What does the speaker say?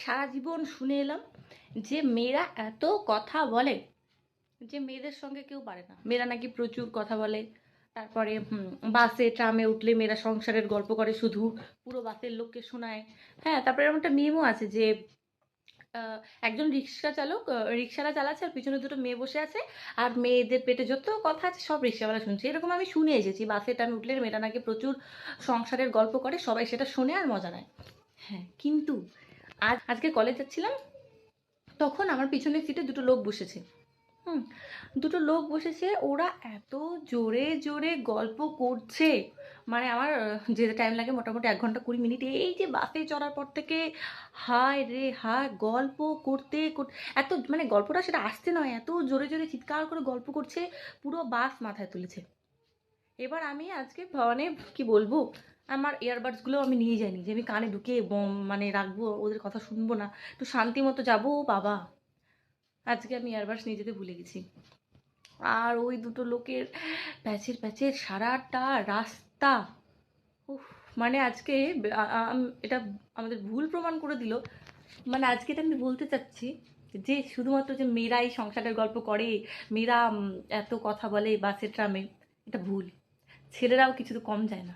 সারা জীবন শুনে এলাম যে মেয়েরা এত কথা বলে, যে মেয়েদের সঙ্গে কেউ পারে না, মেয়েরা নাকি প্রচুর কথা বলে। তারপরে বাসে ট্রামে উঠলে মেয়েরা সংসারের গল্প করে, শুধু পুরো বাসের লোককে শোনায়। হ্যাঁ, তারপরে এরকম একটা মিমও আছে যে একজন রিক্সা চালক রিক্সাটা চালাচ্ছে আর পিছনে দুটো মেয়ে বসে আছে, আর মেয়েদের পেটে যত কথা আছে সব রিক্সাওয়ালা শুনছে। এরকম আমি শুনে এসেছি, বাসে ট্রামে উঠলে মেয়েরা নাকি প্রচুর সংসারের গল্প করে, সবাই সেটা শোনে আর মজা নেয়। হ্যাঁ, কিন্তু আজকে কলেজ যাচ্ছিলাম, তখন আমার পিছনের সিটে দুটো লোক বসেছে। হুম, দুটো লোক বসেছে, ওরা এত জোরে জোরে গল্প করছে, মানে আমার যেতে টাইম লাগে মোটামুটি 1 ঘন্টা 20 মিনিট এই যে বাসে চড়ার পর থেকে। হায় রে হায়, গল্প করতে করতে এত, মানে গল্পটা সেটা আসতে নয়, এত জোরে জোরে চিৎকার করে গল্প করছে, পুরো বাস মাথায় তুলেছে। এবার আমি আজকে মানে কি বলবো, আমার ইয়ারবাডসগুলো আমি নিয়ে যাইনি যে আমি কানে ঢুকে মানে রাখবো, ওদের কথা শুনবো না, একটু শান্তি মতো যাবো। বাবা, আজকে আমি ইয়ারবাডস নিয়ে যেতে ভুলে গেছি। আর ওই দুটো লোকের প্যাচের প্যাচের সারাটা রাস্তা, উফ, মানে আজকে এটা আমাদের ভুল প্রমাণ করে দিল। মানে আজকে এটা আমি বলতে চাচ্ছি যে শুধুমাত্র যে মেয়েরাই সংসারের গল্প করে, মেয়েরা এত কথা বলে বাসে ট্রামে, এটা ভুল। ছেলেরাও কিছু তো কম যায় না।